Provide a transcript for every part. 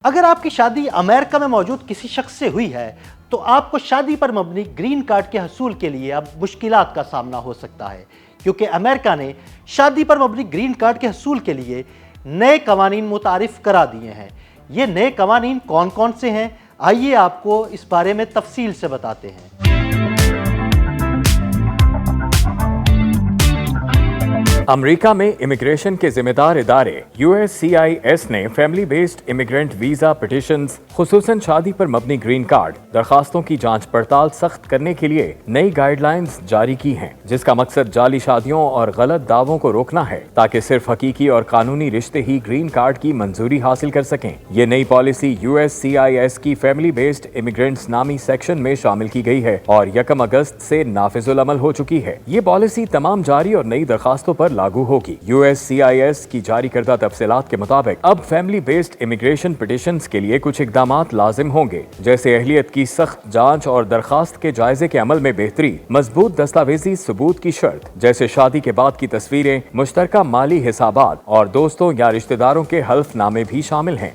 اگر آپ کی شادی امریکہ میں موجود کسی شخص سے ہوئی ہے تو آپ کو شادی پر مبنی گرین کارڈ کے حصول کے لیے اب مشکلات کا سامنا ہو سکتا ہے، کیونکہ امریکہ نے شادی پر مبنی گرین کارڈ کے حصول کے لیے نئے قوانین متعارف کرا دیے ہیں۔ یہ نئے قوانین کون کون سے ہیں؟ آئیے آپ کو اس بارے میں تفصیل سے بتاتے ہیں۔ امریکہ میں امیگریشن کے ذمہ دار ادارے USCIS نے family based immigrant visa petitions خصوصاً شادی پر مبنی گرین کارڈ درخواستوں کی جانچ پڑتال سخت کرنے کے لیے نئی گائیڈ لائنز جاری کی ہیں، جس کا مقصد جعلی شادیوں اور غلط دعووں کو روکنا ہے تاکہ صرف حقیقی اور قانونی رشتے ہی گرین کارڈ کی منظوری حاصل کر سکیں۔ یہ نئی پالیسی USCIS کی فیملی بیسڈ امیگرینٹس نامی سیکشن میں شامل کی گئی ہے اور 1 اگست سے نافذ العمل ہو چکی ہے۔ یہ پالیسی تمام جاری اور نئی درخواستوں پر لاگو ہوگی۔ USCIS کی جاری کردہ تفصیلات کے مطابق اب فیملی بیسڈ امیگریشن پٹیشنز کے لیے کچھ اقدامات لازم ہوں گے، جیسے اہلیت کی سخت جانچ اور درخواست کے جائزے کے عمل میں بہتری، مضبوط دستاویزی ثبوت کی شرط جیسے شادی کے بعد کی تصویریں، مشترکہ مالی حسابات اور دوستوں یا رشتہ داروں کے حلف نامے بھی شامل ہیں۔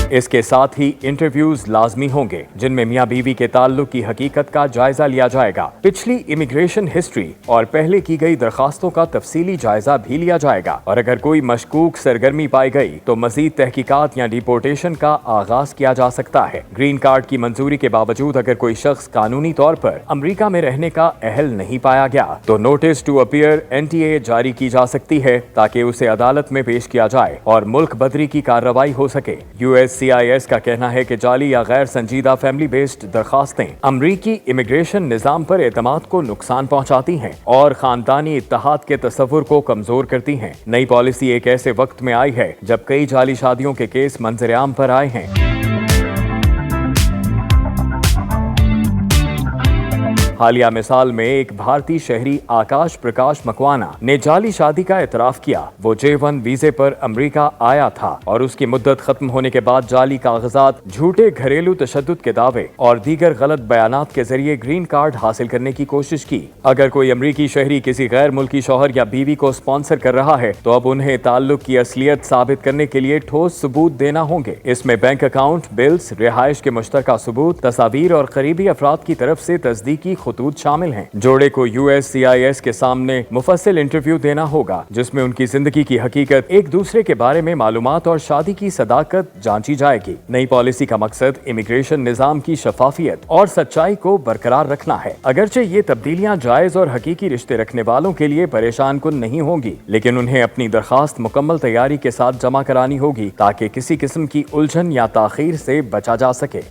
اس کے ساتھ ہی انٹرویوز لازمی ہوں گے جن میں میاں بیوی کے تعلق کی حقیقت کا جائزہ لیا جائے گا، پچھلی امیگریشن ہسٹری اور پہلے کی گئی درخواستوں کا تفصیلی جائزہ بھی لیا جائے گا، اور اگر کوئی مشکوک سرگرمی پائی گئی تو مزید تحقیقات یا ڈیپورٹیشن کا آغاز کیا جا سکتا ہے۔ گرین کارڈ کی منظوری کے باوجود اگر کوئی شخص قانونی طور پر امریکہ میں رہنے کا اہل نہیں پایا گیا تو نوٹس ٹو اپیئر NTA جاری کی جا سکتی ہے تاکہ اسے عدالت میں پیش کیا جائے اور ملک بدری کی کارروائی ہو سکے۔ USCIS کا کہنا ہے کہ جعلی یا غیر سنجیدہ فیملی بیسڈ درخواستیں امریکی امیگریشن نظام پر اعتماد کو نقصان پہنچاتی ہیں اور خاندانی اتحاد کے تصور کو کمزور کرتی ہیں۔ نئی پالیسی ایک ایسے وقت میں آئی ہے جب کئی جعلی شادیوں کے کیس منظر عام پر آئے ہیں۔ حالیہ مثال میں ایک بھارتی شہری آکاش پرکاش مکوانا نے جعلی شادی کا اعتراف کیا۔ وہ J1 ویزے پر امریکہ آیا تھا اور اس کی مدت ختم ہونے کے بعد جعلی کاغذات، جھوٹے گھریلو تشدد کے دعوے اور دیگر غلط بیانات کے ذریعے گرین کارڈ حاصل کرنے کی کوشش کی۔ اگر کوئی امریکی شہری کسی غیر ملکی شوہر یا بیوی کو اسپانسر کر رہا ہے تو اب انہیں تعلق کی اصلیت ثابت کرنے کے لیے ٹھوس ثبوت دینا ہوں گے۔ اس میں بینک اکاؤنٹ، بلز، رہائش کے مشترکہ ثبوت، تصاویر اور قریبی افراد کی طرف سے تصدیقی خطوط شامل ہیں۔ جوڑے کو USCIS کے سامنے مفصل انٹرویو دینا ہوگا جس میں ان کی زندگی کی حقیقت، ایک دوسرے کے بارے میں معلومات اور شادی کی صداقت جانچی جائے گی۔ نئی پالیسی کا مقصد امیگریشن نظام کی شفافیت اور سچائی کو برقرار رکھنا ہے۔ اگرچہ یہ تبدیلیاں جائز اور حقیقی رشتے رکھنے والوں کے لیے پریشان کن نہیں ہوں گی، لیکن انہیں اپنی درخواست مکمل تیاری کے ساتھ جمع کرانی ہوگی تاکہ کسی قسم کی الجھن یا تاخیر سے بچا جا سکے۔